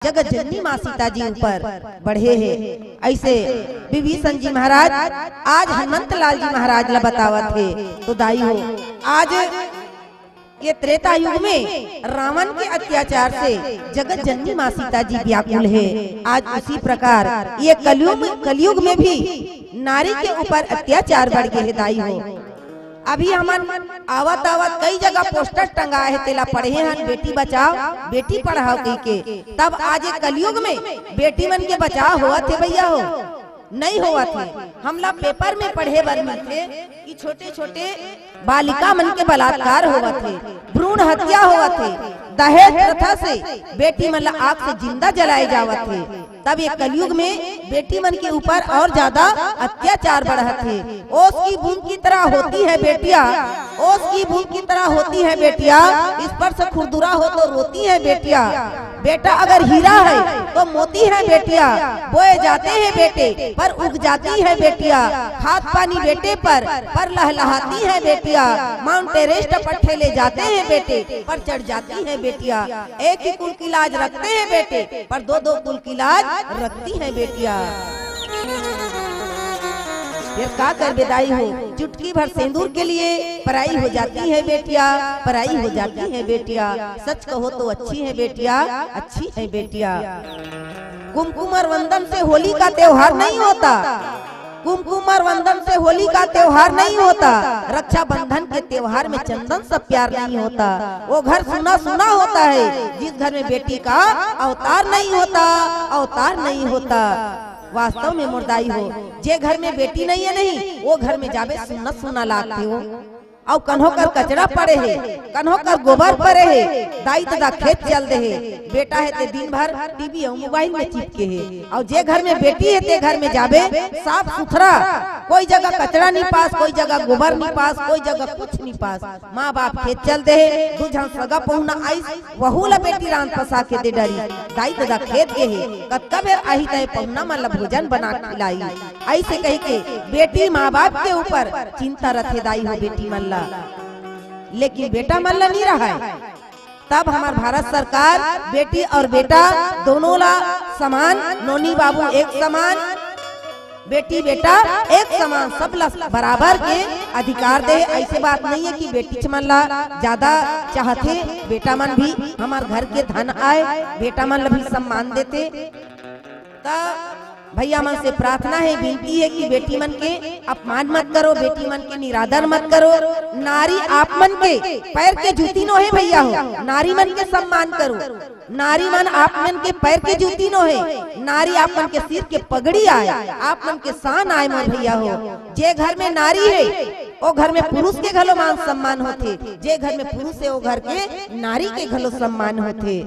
जगत जननी माँ सीता जी ऊपर बढ़े है। ऐसे विभीषण जी महाराज आज हनुमंत लाल जी महाराज ला बतावत थे। तो दाई हो आज ये त्रेता युग में रावण के अत्याचार से जगत जननी माँ सीता जी व्याकुल है। आज उसी प्रकार ये कलयुग में भी नारी के ऊपर अत्याचार बढ़ गए है। दाई हो अभी हमन आवत आवत कई जगह पोस्टर टंगा है, तेला पढ़े हैं बेटी बचाओ बेटी पढ़ाओ कही के। तब आज कलयुग में बेटी मन के बचाव हुआ थे भैया हो नहीं हुआ थे। हमला पेपर में पढ़े बर मिलते कि छोटे छोटे बालिका मन के बलात्कार हुआ थे, भ्रूण हत्या हुआ थे, दहेज प्रथा से बेटी मन आग से जिंदा जलाए जावत थे। तब ये कलयुग में बेटी मन के ऊपर और ज्यादा अत्याचार बढ़त है। ओस की बूंद की तरह होती है बेटिया, ओस की बूंद की तरह होती है बेटिया, इस पर से खुरदुरा हो तो रोती है बेटिया। बेटा अगर हीरा है तो मोती है बेटिया, बोए जाते हैं बेटे पर उग जाती है बेटिया। खाद पानी बेटे पर लहलहाती है बेटिया। माउंट एवरेस्ट पर ठेले जाते हैं बेटे पर चढ़ जाती है बेटिया। एक ही कुल की लाज रखते हैं बेटे पर दो दो कुल की लाज रखती है बेटिया। फिर का कर बेदाई हो चुटकी भर सिंदूर के लिए पराई हो जाती है बेटिया, पराई हो जाती है बेटिया। सच कहो तो अच्छी है बेटिया, अच्छी है बेटिया। कुमकुम और वंदन से होली का त्योहार नहीं होता, कुमकुम और वंदन से होली का त्योहार नहीं होता। रक्षाबंधन के त्योहार में चंदन से प्यार नहीं होता। वो घर सुना सुना होता है जिस घर में बेटी का अवतार नहीं होता, अवतार नहीं होता। वास्तव में मुर्दाई हो जे घर में बेटी नहीं है नहीं वो घर में जाबे सुना सुना लागते हो। और कन्हो कर कचरा पड़े है, कन्हो कर गोबर पड़े है, दाई तदा खेत चल दे है। बेटा है ते दिन भर टीवी और मोबाइल में चिपके है। और जे घर में बेटी है ते घर में जाबे साफ सुथरा, कोई जगह कचरा नहीं पास, कोई जगह गोबर नहीं पास, कोई जगह कुछ नहीं पास। माँ बाप खेत चल दे है, दूझा सगा पहुना आई वहू ला बेटी रान फंसा के दे डरी। दाई तदा खेत के है कत्का बेर आही तय पहुना मन भोजन बना खिलाई। ऐसे कही के बेटी माँ बाप के ऊपर चिंता रखे दाई हो बेटी मन, लेकिन बेटा मन ला नहीं रहा है। तब हमार भारत सरकार बेटी और बेटा दोनों ला समान, नोनी बाबू एक समान, बेटी बेटा एक समान, सब ला बराबर के अधिकार दे। ऐसे बात नहीं है कि बेटी मन ला ज्यादा चाहते, बेटा मन भी हमार घर के धन आए, बेटा मन ला भी सम्मान देते। तब भैया मन से प्रार्थना है, विनती है कि बेटी मन के अपमान मत करो, बेटी मन के निरादर मत करो। नारी आप मन के पैर के जूती नो है भैया हो, नारी मन के सम्मान करो। नारी मन आप मन के पैर के जूती नो है, नारी आप मन के सिर के पगड़ी आए, आप मन के शान आए मोर भैया हो। जे घर में नारी है वो घर में पुरुष के घलो मान सम्मान होते, जे घर में पुरुष है वो घर के नारी के घलो सम्मान होते।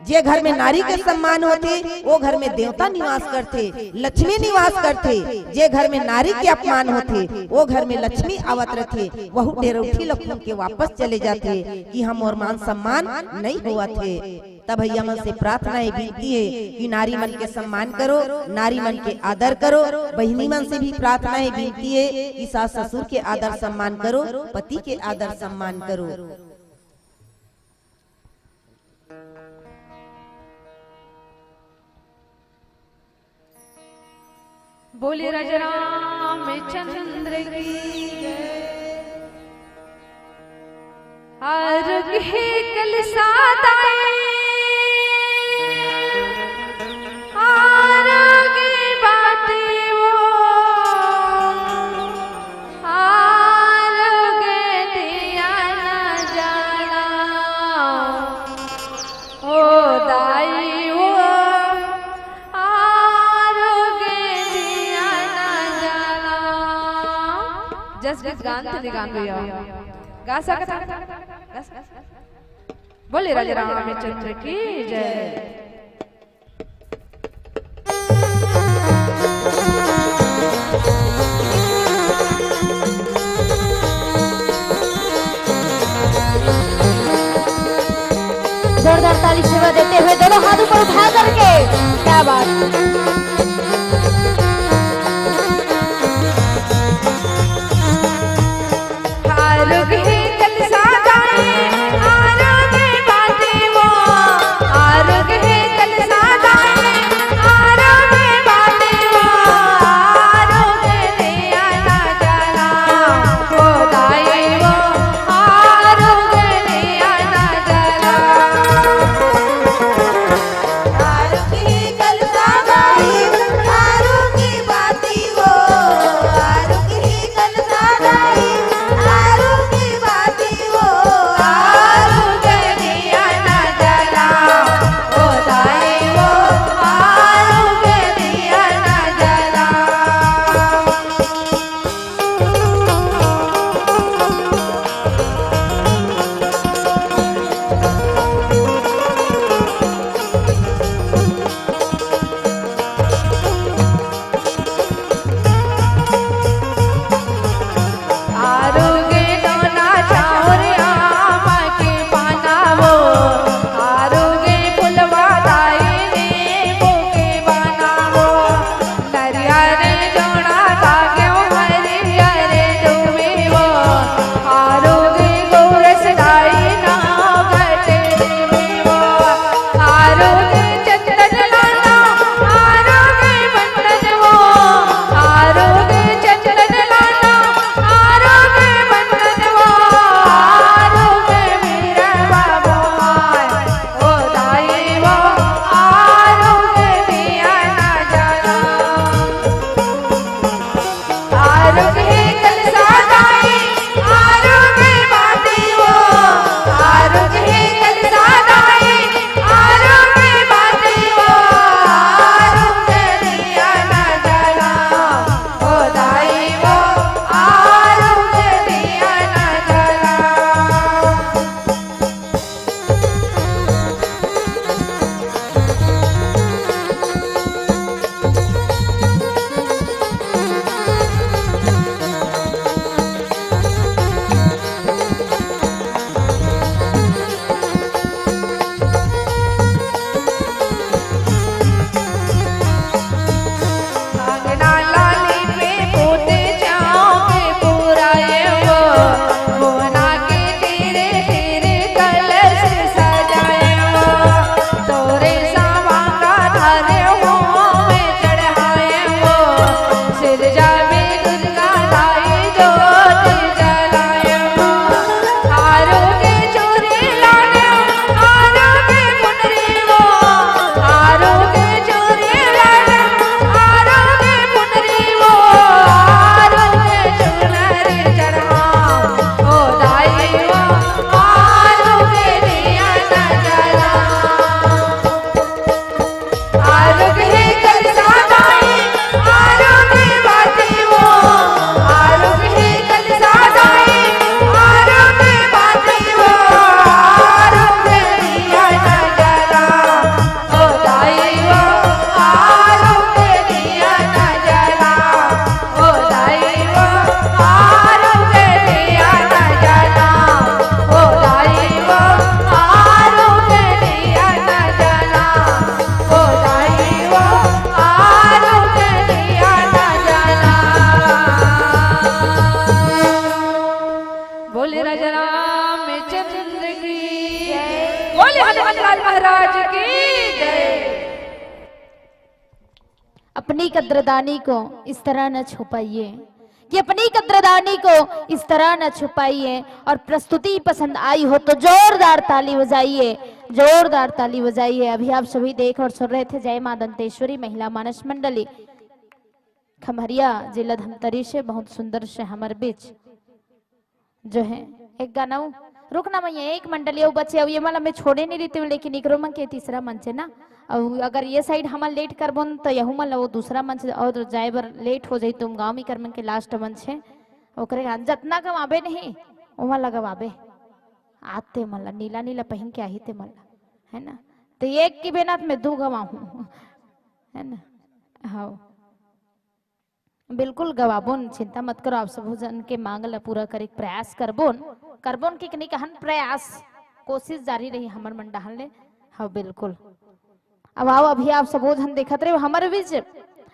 जे घर में नारी के सम्मान होते वो घर में देवता निवास करते, लक्ष्मी निवास करते। जे घर में नारी के अपमान होते वो घर में लक्ष्मी आवत रहते, वहु डेरौठी लखन के वापस चले जाते कि हम और मान सम्मान नहीं हुआ थे। तब भैया मन से प्रार्थना है, विनती है कि नारी मन के सम्मान करो, नारी मन के आदर करो। बहिनी मन से भी प्रार्थना है, विनती है कि सास ससुर के आदर सम्मान करो, पति के आदर सम्मान करो। बोले राजा रामचंद्र की अर्घ है कलसादाए आरगे बाटे वो आरगे दिया ना जाना ओ दाई वो जस गान थे गान गया गा सकता बोले राजा रामचंद्र की जय। जोरदार ताली सेवा देते हुए दोनों हाथ ऊपर उठा करके, क्या बात। आरोग्य है कलसा अपनी कद्रदानी को इस तरह न छुपाइए, कि अपनी कद्रदानी को इस तरह न छुपाइए। और प्रस्तुति पसंद आई हो तो जोरदार ताली बजाइए, जोरदार ताली बजाइए। अभी आप सभी देख और सुन रहे थे जय मां दंतेश्वरी महिला मानस मंडली खमहरिया जिला धमतरी से बहुत सुंदर से हमारे बीच जो है एक गाना रुकना मैं एक मंडली बच्चे अब ये मतलब मैं छोड़े नहीं रहती हूँ, लेकिन इकरो मन के तीसरा मंच है ना। अब अगर ये साइड हम लेट करबोन तो यहू मन वो दूसरा मंच और जाए बर लेट हो जाई तुम गाँव में कर के लास्ट मंच है ओकरे जतना गवाबे नहीं वहाँ लगवाबे आते मल्ला नीला नीला पहन के आई थे मल्ला है ना। तो एक की बेनात में दो गवाहूँ है ना। हाँ बिल्कुल गवाबोन, चिंता मत करो। आप सब जन के मांग ला पूरा करे प्रयास करबोन करबोन के नहीं कहन प्रयास कोशिश जारी रही हमार मन डाहन ले। हाँ बिल्कुल। अब आओ अभी आप सब जन देखत रहे हमारे बीच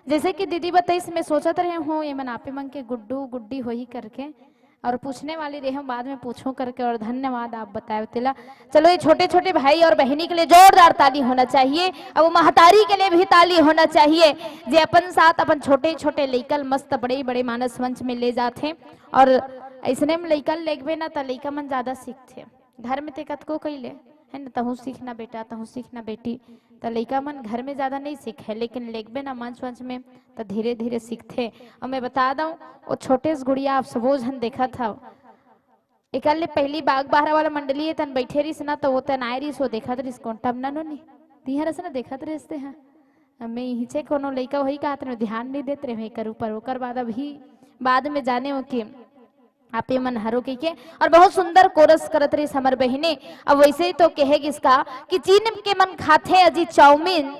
जैसे कि दीदी बताइस मैं सोचत रहे हूँ ये मन आपे मन के गुड्डू गुड्डी हो ही करके और पूछने वाली रहे हम बाद में पूछूं करके। और धन्यवाद आप बताए तिला। चलो ये छोटे छोटे भाई और बहनी के लिए जोरदार ताली होना चाहिए। अब महतारी के लिए भी ताली होना चाहिए जे अपन साथ अपन छोटे छोटे लइकल मस्त बड़े बड़े मानस मंच में ले जाते। और ऐसने में लइकल लेगबे ना तो लइका मन ज्यादा सीखते। घर में ते कतको कैले है ना तहु सीखना बेटा तहु सीखना बेटी, तो लइका मन घर में ज्यादा नहीं सीखे, लेकिन लेगबे ना मंच वंच में तो धीरे धीरे सीखते। और मैं बता दूं वो छोटे से गुड़िया आप सबो जन देखा था एक पहली बाग बहरा वाला मंडली है तन बैठे रही ना तो वो तन आए रही सो देखा रही कोंटा ना नो नहीं तिहर से ना देखा रहे हैं। मैं हिचे कोनो लइका वही कहा था ध्यान नहीं देते रहे कर ऊपर ओकर बाद अभी बाद में जाने हो कि आप मन हरो के और बहुत सुंदर कोरस करत रही हमर बहिने। अब वैसे ही तो कहेगी इसका कि चीन के मन खाते अजी चाउमीन,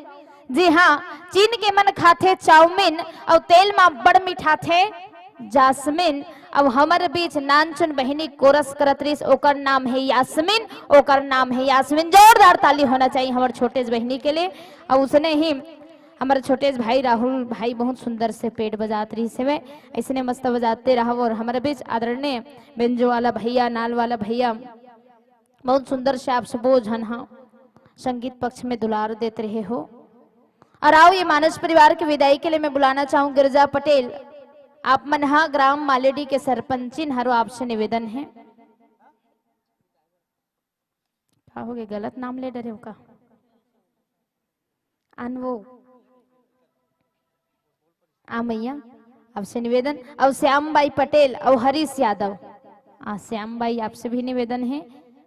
जी हाँ चीन के मन खाते चाउमीन और तेल में बड़ मीठा थे जासमीन। अब हमारे बीच नानचुन बहिनी कोरस करत रही ओकर नाम है यास्मीन, ओकर नाम है यास्मीन। जोरदार ताली होना चाहिए हमारे छोटे बहिनी के लिए। और उसने ही हमारे छोटे भाई राहुल भाई बहुत सुंदर से पेट बजाते रही से ऐसे मस्त बजाते रहा। और हमारे बीच आदरणीय बेंजो वाला भैया नाल वाला भैया बहुत सुंदर से आप सबो जन हाँ संगीत पक्ष में दुलार देते रहे हो। और आओ ये मानस परिवार की विदाई के लिए मैं बुलाना चाहूँ गिरजा पटेल। आप मनहा ग्राम मालेडी के सरपंचिन हरो आपसे निवेदन है। क्या हो गया गलत नाम ले डरे हो का अनवो मैया आपसे निवेदन। और श्यामबाई पटेल और हरीश यादव श्यामबाई आपसे भी निवेदन है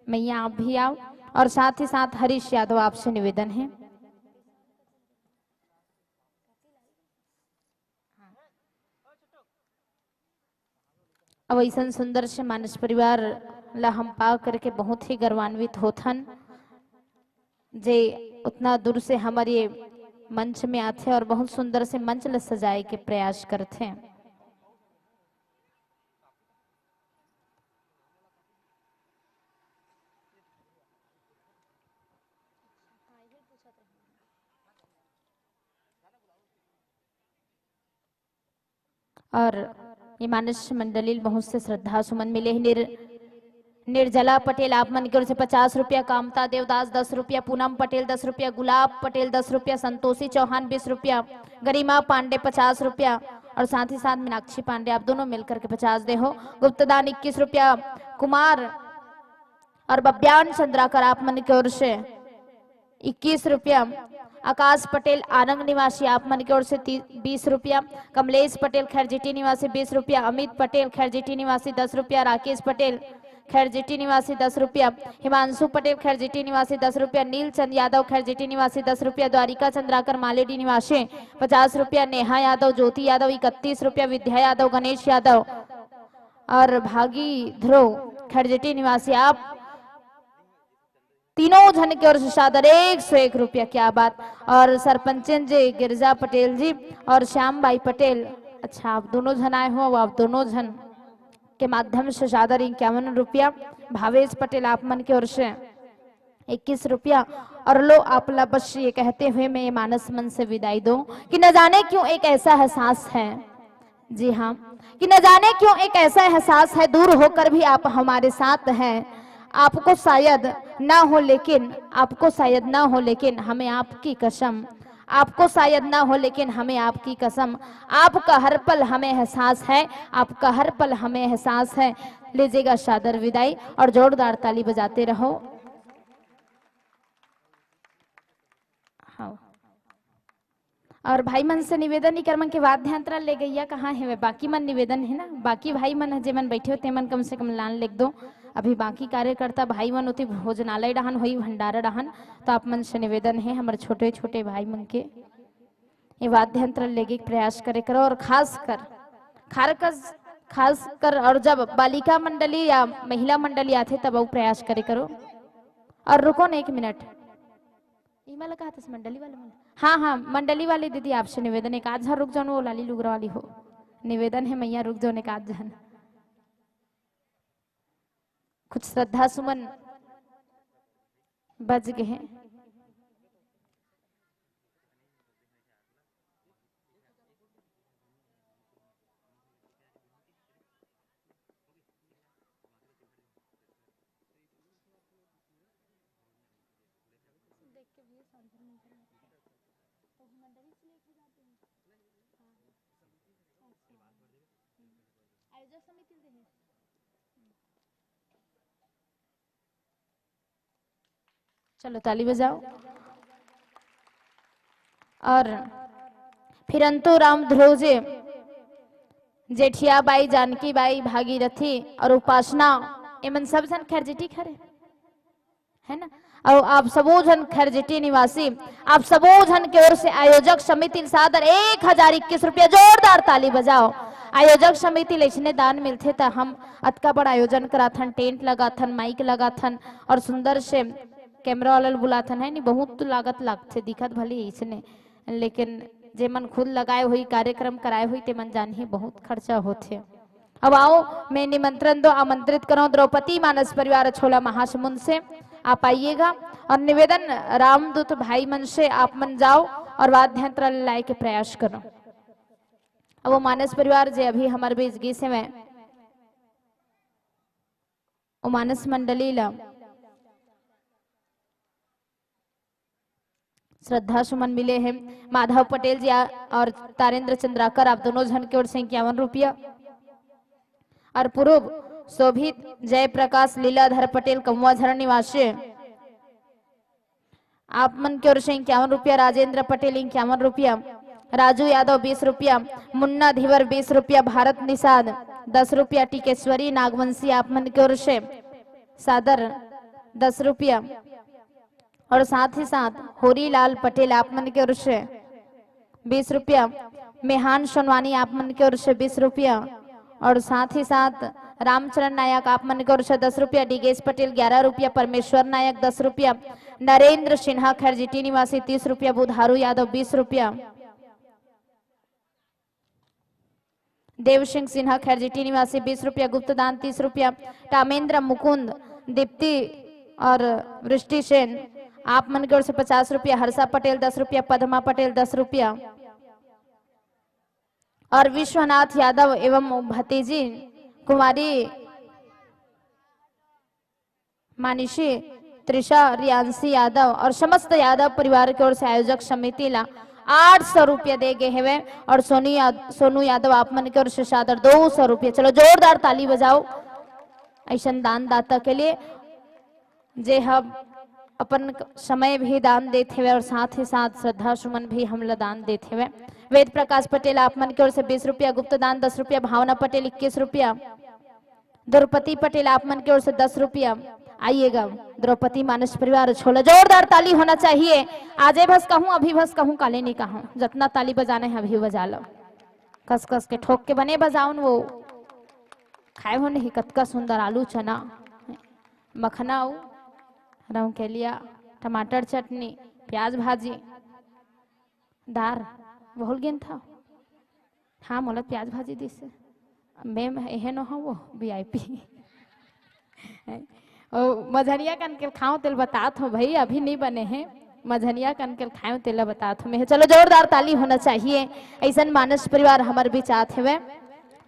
मैया आप भी आओ। और साथ ही साथ हरीश यादव आपसे निवेदन है। अब ऐसा सुंदर से मानस परिवार ला हम पा करके बहुत ही गर्वान्वित होथन जे उतना दूर से हमारे मंच में आते और बहुत सुंदर से मंच ल सजाए के प्रयास करते हैं। और ये मानस मंडली बहुत से श्रद्धा सुमन मिले हैं। निर्जला पटेल आप मन की ओर से 50 रुपया, कामता देवदास 10 रुपया, पूनम पटेल 10 रुपया, गुलाब पटेल 10 रुपया, संतोषी चौहान 20 रुपया, गरिमा पांडे 50 रुपया और साथ ही साथ मीनाक्षी पांडे आप दोनों मिलकर के 50 दे हो। गुप्तदान 21 रुपया, कुमार और बब्यान चंद्राकर आप मन की ओर से 21 रुपया, आकाश पटेल आनंद निवासी आप मन की ओर से 20 रुपया, कमलेश पटेल खैरजीटी निवासी 20 रुपया, अमित पटेल खैरजीटी निवासी 10 रुपया, राकेश पटेल खैरजीटी निवासी 10 रुपया, हिमांशु पटेल खैरजीटी निवासी 10 रुपया, नीलचंद यादव खैरजीटी निवासी 10 रुपया, द्वारिका चंद्राकर मालेडी निवासी 50 रुपया, नेहा यादव ज्योति यादव 31 रुपया, विद्या यादव गणेश यादव और भागी ध्रुव खैरजीटी निवासी आप तीनों जन की ओर से सादर 101 रुपया। क्या बात। और सरपंचन जी गिरजा पटेल जी और श्यामबाई पटेल, अच्छा आप दोनों जन आए हो, आप दोनों जन के माध्यम से सादर 51 रुपया। भावेश पटेल आप मन की ओर से 21 रुपया। और लो आप ला बस ये कहते हुए मैं ये मानस मन से विदाई दूं कि न जाने क्यों एक ऐसा एहसास है, जी हाँ, कि न जाने क्यों एक ऐसा एहसास है, दूर होकर भी आप हमारे साथ हैं। आपको शायद ना हो लेकिन, आपको शायद ना हो लेकिन हमें आपकी कसम आपको शायद ना हो, लेकिन हमें आपकी कसम, आपका हर पल हमें एहसास है, आपका हर पल हमें एहसास है। लीजिएगा सादर विदाई और जोरदार ताली बजाते रहो। हाँ। और भाई मन से निवेदन ही कर्म के वाद्य यंत्र ले गैया कहाँ है वे? बाकी मन निवेदन है ना, बाकी भाई मन जे मन बैठे होते मन कम से कम लान लिख दो। अभी बाकी कार्यकर्ता भाई मन होती भोजनालय डहन हुई भंडारा डहन, तो आप मन से निवेदन है हमारे छोटे छोटे भाई मन के ये वाद्य यंत्र लेके प्रयास करे करो। और खास कर और जब बालिका मंडली या महिला मंडली आते तब वो प्रयास करे करो। और रुको ना 1 मिनट, ईमेल कहा था मंडली वाले हाँ हाँ मंडली वाली दीदी आपसे निवेदन एक आध रुक जाओ, वो लाली लुगरा वाली हो, निवेदन है मैया रुक जाओ एक आध जन, कुछ श्रद्धा सुमन बज गए हैं। चलो ताली बजाओ। और फिर अंतु राम ध्रुव जी, जेठिया बाई, जानकी बाई, भागीरथी और उपासना, एमन सब जन खैरजिटी खरे है ना। और आप सबो जन खैरजिटी निवासी, आप सबो जन की ओर से आयोजक समिति सादर 1021 रुपया, जोरदार ताली बजाओ। आयोजक समिति लेचने दान मिलते था, हम अतका बड़ा आयोजन कराथन, टेंट लगाथन, माइक लगाथन और सुंदर से कैमरा वाला बुलाथन है नहीं, बहुत लागत लागते दिखत भले इसने, लेकिन जे मन खुद लगाए हुई कार्यक्रम कराए हुई ते मन जान ही बहुत खर्चा होते। अब आओ मैं निमंत्रण दो, आमंत्रित करो द्रौपदी मानस परिवार छोला महासमुंद से, आप आइएगा। और निवेदन रामदूत भाई मन से आप मन जाओ और वाद्य यंत्र लाए के प्रयास करो। अब वो मानस परिवार जे अभी हमारे बीच गी से में वो मानस मंडली ला श्रद्धा सुमन मिले हैं। माधव पटेल जी और तारेंद्र चंद्राकर, आप दोनों जन की ओर से 51 रुपया। और पूर्व शोभित जयप्रकाश लीलाधर पटेल कमुआझर निवासी, आप मन की ओर से 51 रुपया। राजेंद्र पटेल 51 रुपया। राजू यादव 20 रुपया। मुन्ना धीवर 20 रुपया। भारत निषाद 10 रुपया। टिकेश्वरी नागवंशी, आप मन की ओर से सादर 10 रुपया। और साथ ही साथ होरीलाल पटेल, आप मन की ओर से 20 रुपया। मेहान सोनवानी, आप मन की ओर से 20 रुपया। और साथ ही साथ रामचरण नायक, आप मन की ओर से 10 रुपया। डिगेश पटेल 11 रुपया। परमेश्वर नायक 10 रुपया। नरेंद्र सिन्हा खैरजिटी निवासी 30 रुपया। बुधारू यादव 20 रुपया। देव सिंह सिन्हा खैरजिटी निवासी 20 रुपया। गुप्तदान 30 रुपया। टामेंद्र मुकुंद, दीप्ति और वृष्टि सेन, आप मन की ओर से 50 रुपया। हर्षा पटेल 10 रुपया। पद्मा पटेल 10 रुपया। और विश्वनाथ यादव एवं भतीजी कुमारी मानिशी त्रिषा रियांशी यादव और समस्त यादव परिवार की ओर से आयोजक समिति ला 800 रुपया दे गए हैं। और सोनू यादव, आप मन की ओर से सादर 200 रुपया। चलो जोरदार ताली बजाओ ऐसा दान दाता के लिए, जे हम अपन समय भी दान देते हुए और साथ ही साथ श्रद्धा सुमन भी हमला दान देते हुए। वेद प्रकाश पटेल, आप मन की ओर से 20 रुपया। गुप्तदान 10 रुपया। भावना पटेल 21 रुपया। द्रौपदी पटेल, आप मन की ओर से 10 रुपया। आइएगा द्रौपदी मानस परिवार छोला, जोरदार ताली होना चाहिए। आजे बस कहूँ, अभी बस कहूँ, काले नहीं कहूँ, जितना ताली बजाना है अभी बजा लो, कस कस के ठोक के बने बजाओ। वो खाए हो नहीं, कतका सुंदर आलू चना मखना, रंग के लिया टमाटर चटनी, प्याज भाजी, दार बहुल गेन था। हाँ मोला प्याज भाजी दी से मैम है न वो VIP। मझनिया कन के खाओ तेल बतात हो भाई, अभी नहीं बने हैं। मझनिया कन के खाओ तेल बतात हो मैं। चलो जोरदार ताली होना चाहिए। ऐसा मानस परिवार हमारे बीच आते हुए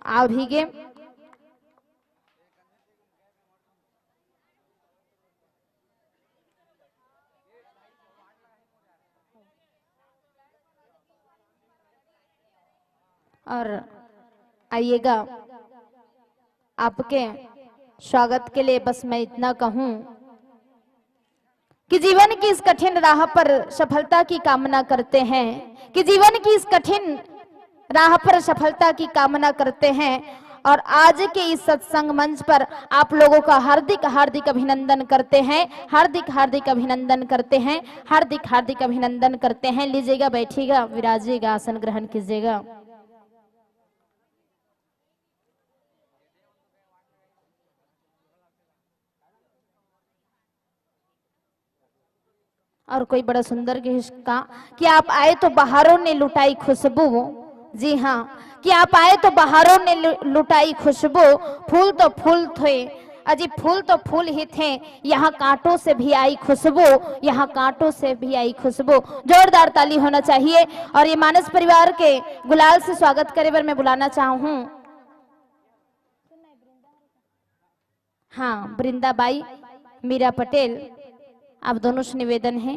आ भी गे। और आइएगा, आपके स्वागत के लिए बस मैं इतना कहूं कि जीवन की इस कठिन राह पर सफलता की कामना करते हैं, कि जीवन की इस कठिन राह पर सफलता की कामना करते हैं। और आज के इस सत्संग मंच पर आप लोगों का हार्दिक हार्दिक अभिनंदन करते हैं, हार्दिक हार्दिक अभिनंदन करते हैं, हार्दिक हार्दिक अभिनंदन करते हैं। लीजिएगा, बैठिएगा, विराजिएगा, आसन ग्रहण कीजिएगा। और कोई बड़ा सुंदर का कि आप आए तो बहारों ने लुटाई खुशबू। जी हाँ, कि आप आए तो बहारों ने लुटाई खुशबू। फूल तो फूल थे, अजी फूल तो फूल ही थे, यहाँ कांटों से भी आई खुशबू, यहाँ कांटों से भी आई खुशबू। जोरदार ताली होना चाहिए। और ये मानस परिवार के गुलाल से स्वागत करे पर मैं बुलाना चाहूँ, हाँ, वृंदाबाई, मीरा पटेल, आप दोनों से निवेदन है।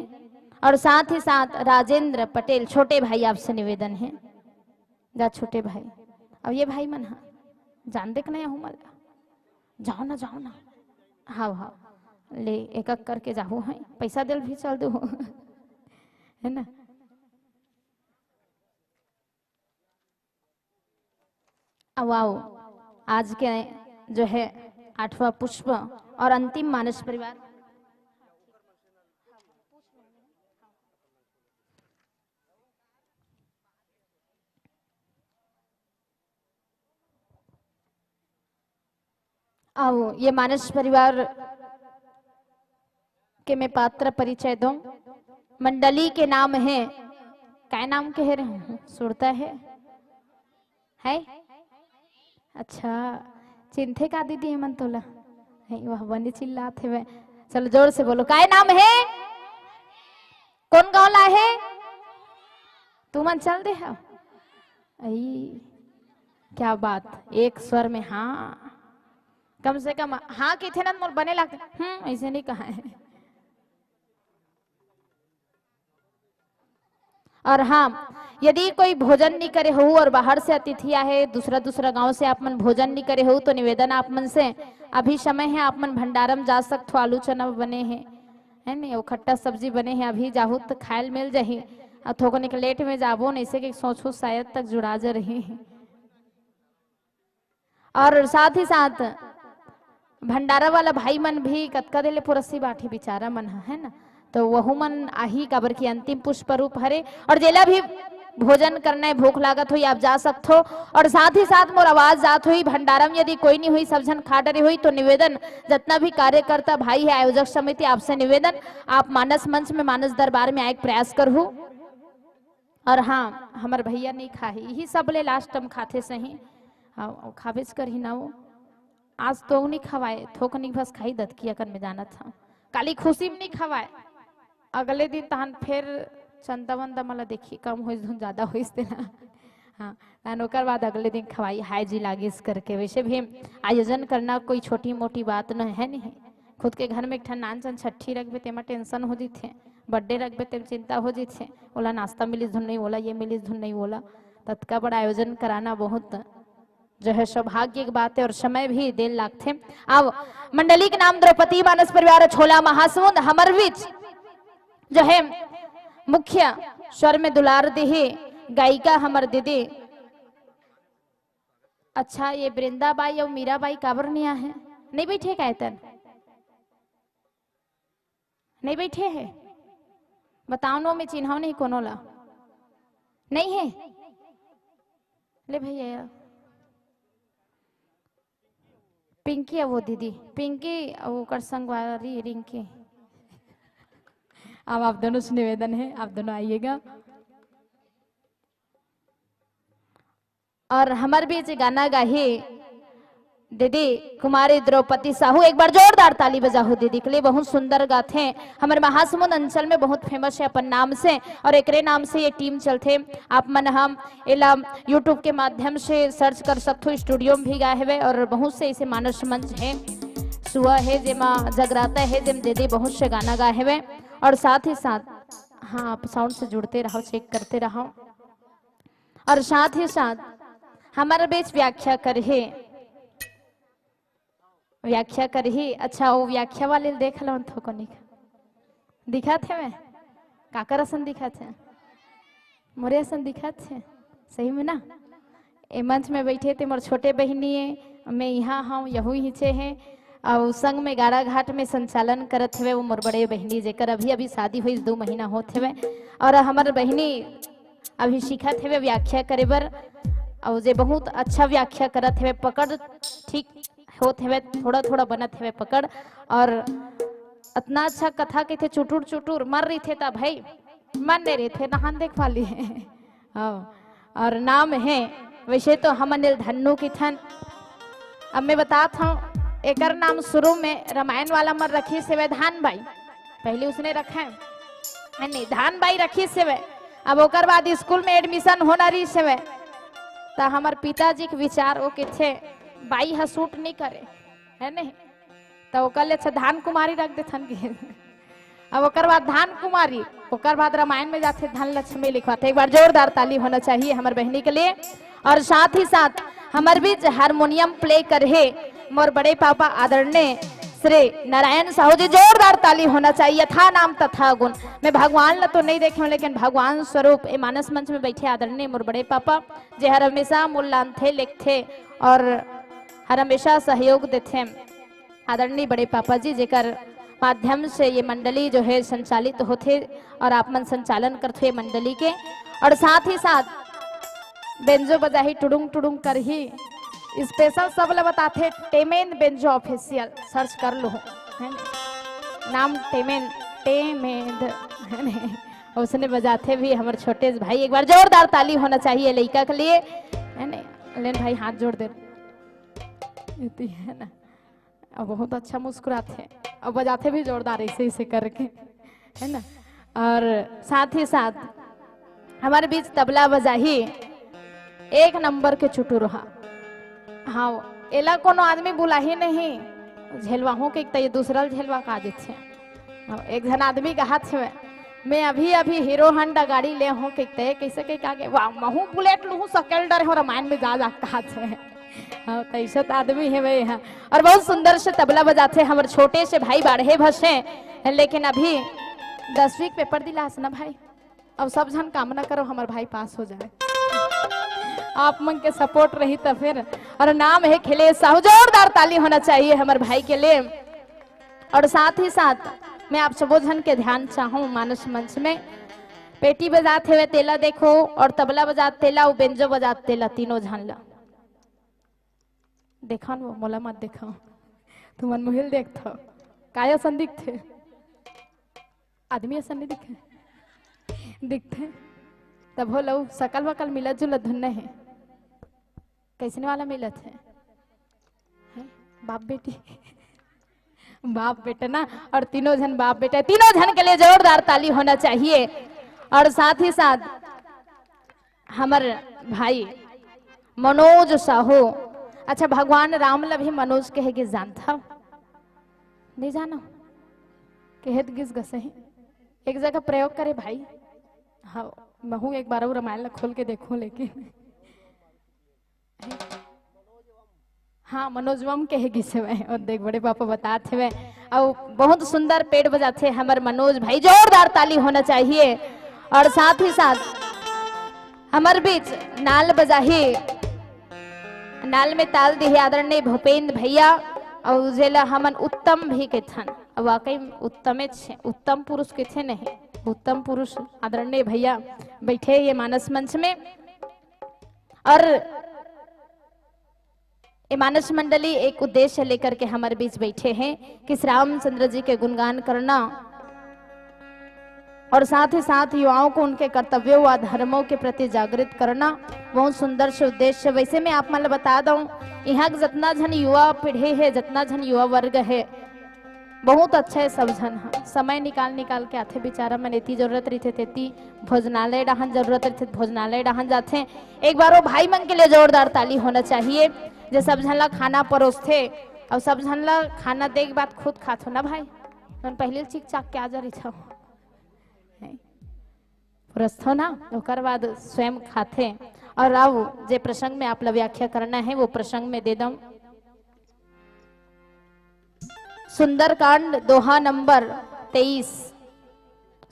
और साथ ही साथ राजेंद्र पटेल, छोटे भाई, आपसे निवेदन है। जा छोटे भाई, अब ये भाई मन हाँ जान देख नहीं हूँ मजा, जाओ ना, जाओ ना, हाँ हाँ, ले एक एक करके जाओ, है पैसा दिल भी चल दो है ना। अब आओ, आज के जो है 8वां पुष्प और अंतिम मानस परिवार। आओ, ये मानस परिवार के मैं पात्र परिचय दूं। मंडली के नाम है, क्या नाम कह रहे हैं, सुरता है अच्छा, चिंथे का दीदी है मन तोला है, वह बनी चिल्लाते हुए। चलो जोर से बोलो, काय नाम है, कौन गाँव ला है, तू मन चल दे है। क्या बात, एक स्वर में हाँ, कम से कम हाँ कि थे ना मोर बने लगते, ऐसे नहीं कहा है। और हाँ, यदि कोई भोजन नहीं करे हो और बाहर से अतिथिया है, दूसरा गांव से आप मन भोजन नहीं करे हो, तो निवेदन आप मन से, अभी समय है, आप मन भंडारम जा सकते हो। आलू चना बने हैं, है नहीं, वो खट्टा सब्जी बने हैं, अभी जाहू तो खायल मिल जाही। और थोड़ा निक लेट में जाबो नहीं से कि सोचो शायद तक जुड़ा जा रही है। और साथ ही साथ भंडारा वाला भाई मन भी कतका देले पुरस्सी बाठी बिचारा मन है ना, तो वहु मन आही काबर की अंतिम पुष्प रूप हरे। और जेला भी भोजन करना है, भूख लागत हुई, आप जा सकते हो। और साथ ही साथ मोर आवाज जात हुई भंडारम यदि कोई नहीं हुई, सब जन खा डरे हुई, तो निवेदन जितना भी कार्यकर्ता भाई है, आयोजक समिति, आपसे निवेदन, आप मानस मंच में, मानस दरबार में आए प्रयास करू। और हाँ, हमारे भैया नहीं खाही, यही सब ले लास्ट टाइम खाते सही, हाँ खाबेच कर ही ना वो, आज तो नहीं खवाए, थोक नहीं बस खाई दत की अकन में जाना था, काली खुशी में नहीं खवाए। अगले दिन तहन फिर चंदा वंदा मला देखी कम हो ज्यादा हो ना, हाँ तहन ओकर बाद अगले दिन खवाई हाय जी लागिस करके। वैसे भी आयोजन करना कोई छोटी मोटी बात न है नहीं, खुद के घर में एक नान चन छठी रखबे तेमा टेंशन हो जीते, बर्थडे रखबे तेम चिंता हो जीते, बोला नाश्ता मिली धुन नहीं बोला, ये मिली धुन नहीं बोला, तत्का बड़ा आयोजन कराना बहुत जो है सौभाग्य की बात है, और समय भी देर लागते। अब मंडली के नाम द्रौपदी मानस परिवार छोला महासमुंद, हमर बीच जो है मुख्य स्वर में दुलार देहे गायिका हमर दीदी। अच्छा, ये वृंदाबाई और मीराबाई काबर नहीं है, नहीं बैठे कायतन, नहीं बैठे है, बताओ नो में चिन्हाओ नहीं कोनो ला, नहीं है, ले भैया पिंकी है वो दीदी, पिंकी वो कर संगवारी रिंकी। अब आप दोनों से निवेदन है, आप दोनों आइएगा। और हमारे बीच गाना गाही दीदी कुमारी द्रौपदी साहू, एक बार जोरदार ताली बजाओ दीदी के लिए, बहुत सुंदर गाते हैं, हमारे महासमुंद अंचल में बहुत फेमस है अपन नाम से, और एकरे नाम से ये टीम चलते। आप मन हम एला यूट्यूब के माध्यम से सर्च कर सकते हो, स्टूडियो में भी गाए हुए, और बहुत से ऐसे मानस मंच है, सुहा है जेमा जगराता है, जेम दीदी बहुत से गाना गाए हुए। और साथ ही साथ हाँ, आप साउंड से जुड़ते रहो, चेक करते रहो। और साथ ही साथ हमारे बीच व्याख्या करही। अच्छा वो व्याख्या वाले देख लो तो को दिखा थे मैं काकर असन दिखा थे मोरे असन दिखा थे सही में ना। ए मंच में बैठे थे मोर छोटे बहनी है मैं यहाँ हूँ यहू हिचे हैं और संग में गाड़ा घाट में संचालन करत हुए वो मोर बड़े बहनी जेकर अभी अभी शादी हुई 2 महीना होते हुए और हमारे बहनी अभी सीखत हुए व्याख्या करे बर और जे बहुत अच्छा व्याख्या करत हुए पकड़ ठीक होते हुए थोड़ा थोड़ा बनत हुए पकड़ और इतना अच्छा कथा के थे चुटुर चुटुर मर रही थे तब भाई मन नहीं रहे थे नहान देख वाली है और नाम है वैसे तो हम अनिल धन्नू की थन। अब मैं बताता हूँ एकर नाम शुरू में रामायण वाला मर रखी से वे धान बाई पहले उसने रखा है नहीं धान बाई रखी से वे अब ओकर बाद स्कूल में एडमिशन होना रही से वे तो हमार पिताजी के विचार वो के थे बाई हा सूट नहीं करे है नहीं तो ओकर ले धान कुमारी रख देथन के अब ओकर बाद धान कुमारी ओकर बाद रामायण में जाते धन लक्ष्मी लिखवाते। एक बार जोरदार ताली होना चाहिए हमारे बहनी के लिए। और साथ ही साथ हमारे बीच हारमोनियम प्ले करे मोर बड़े पापा आदरणीय श्री नारायण साहू जी, जोरदार ताली होना चाहिए। यथा नाम तथा गुण। मैं भगवान ला तो नहीं देखे हूँ लेकिन भगवान स्वरूप ए मानस मंच में बैठे आदरणीय मोर बड़े पापा जे हर हमेशा मूल्यांक थे लिखते और हर हमेशा सहयोग देते आदरणीय बड़े पापा जी जेकर माध्यम से ये मंडली जो है संचालित होते और आप मन संचालन करते मंडली के। और साथ ही साथ बेंजो बजाही टुडुंग टुडुंग कर ही स्पेशल सब लोग बताते टेमेन बेंजो ऑफिशियल सर्च कर लो है नाम टेमेन उसने बजाते भी हमारे छोटे भाई। एक बार जोरदार ताली होना चाहिए लड़का के लिए है ना। लेन भाई हाथ जोड़ दे है ना और बहुत अच्छा मुस्कुराते हैं और बजाते भी जोरदार ऐसे ऐसे करके है ना। और साथ ही साथ हमारे बीच तबला बजाही 1 नंबर के चुटुरहा। हाँ एला कोनो आदमी बुला ही नहीं झेलवा हो के ये दूसरा झेलवा का देते। एक जन आदमी का हाथ में मैं अभी अभी हीरो होंडा गाड़ी ले हूँ के कैसे के आगे वाह महू बुलेट लू सकेल डर हो रामायण में जा कहा हाँ कैसे आदमी है भाई। हाँ और बहुत सुंदर से तबला बजाते हमारे छोटे से भाई बाढ़े भसे लेकिन अभी 10वीं पेपर दिलास ना भाई। अब सब जन कामना करो हमारे भाई पास हो जाए आप मन के सपोर्ट रही तो फिर। और नाम है खिलेश साहू, जोरदार ताली होना चाहिए हमारे भाई के लिए। और साथ ही साथ मैं आप सबो जन के ध्यान चाहूँ मानस मंच में पेटी बजाते हुए तेला देखो और तबला बजाते तेला और बेंजो बजाते तेला तीनों जन ला देखा वो मोला मत देखा तुम मनमोहिल देखता काया सन दिखते आदमी ऐसा नहीं दिखते तब हो लो सकल वकल मिलत जुलत धुन है कैसने वाला मिलत है बाप बेटी बाप बेटा ना। और तीनों जन बाप बेटा तीनों जन के लिए जोरदार ताली होना चाहिए। और साथ ही साथ हमारे भाई मनोज साहू। अच्छा भगवान राम ला भी मनोज कहे कि जानता नहीं जानो कहत गिस गसे एक जगह प्रयोग करे भाई। हाँ महू एक बार रामायण खोल के देखूं लेकिन हाँ मनोजवम कहे गिसे में और देख बड़े पापा बताते हुए और बहुत सुंदर पेड़ बजाते हमारे मनोज भाई, जोरदार ताली होना चाहिए। और साथ ही साथ हमारे बीच नाल बजाही नाल में ताल दी आदरणीय भूपेंद्र भैया और जेला हमन उत्तम भी के थन वाकई उत्तम पुरुष के थे नहीं उत्तम पुरुष आदरणीय भैया बैठे ये मानस मंच में। और ये मानस मंडली एक उद्देश्य लेकर के हमारे बीच बैठे हैं कि श्री रामचंद्र जी के गुणगान करना और साथ ही साथ युवाओं को उनके कर्तव्यों व धर्मों के प्रति जागृत करना बहुत सुंदर से उद्देश्य। वैसे मैं आप मतलब बता दूं यहाँ जितना जन युवा पीढ़ी है जितना जन युवा वर्ग है बहुत अच्छा है सब जन। हाँ समय निकाल के आते बेचारा मन इतनी जरूरत रही थे तेती भोजनालय डाहन जरूरत रही थे भोजनालय डाहन जाते। एक बार वो भाई मन के लिए जोरदार ताली होना चाहिए जो सब जन ला खाना परोसते और सब जन ला खाना दे के बाद खुद खाते ना भाई पहले चिक चाक के आ जा रही था पुरस्थो ना ओकर बाद स्वयं खाते। और अब जे प्रसंग में आप ला व्याख्या करना है वो प्रसंग में दे दम। सुंदरकांड दोहा नंबर 23।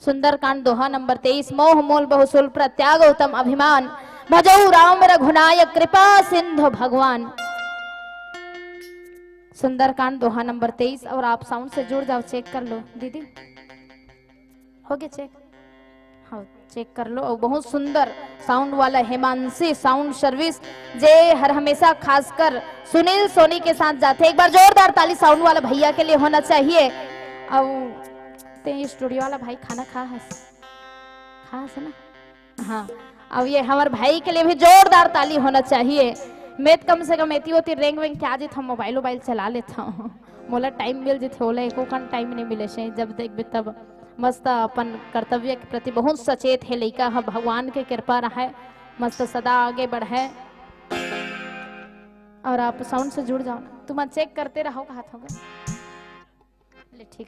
सुंदरकांड दोहा नंबर 23। मोह मूल बहुसुल प्रत्याग उत्तम अभिमान, भजऊ राम रघुनायक कृपा सिंधु भगवान। सुंदरकांड दोहा नंबर 23। और आप साउंड से जुड़ जाओ, चेक कर लो दीदी, हो गया चेक? हाँ चेक कर लो। और बहुत सुंदर साउंड वाला हिमांशी साउंड सर्विस जे हर हमेशा खासकर सुनील सोनी के साथ जाते। एक बार जोरदार ताली साउंड वाला भैया के लिए होना चाहिए। अब ते स्टूडियो वाला भाई खाना खा है ना? हाँ, अब ये हमारे भाई के लिए भी जोरदार ताली होना चाहिए। मैं कम से कम एती होती रेंग वेंग क्या जी था, मोबाइल चला लेता हूँ, मोला टाइम मिल जेते, होला एको कन टाइम नहीं मिले से। जब देख तब मस्त अपन कर्तव्य के प्रति बहुत सचेत है लड़का है। भगवान के कृपा रहे, मस्त सदा आगे बढ़े। और आप साउंड से जुड़ जाओ ना, तुम चेक करते रहो, हाथ होगा ले ठीक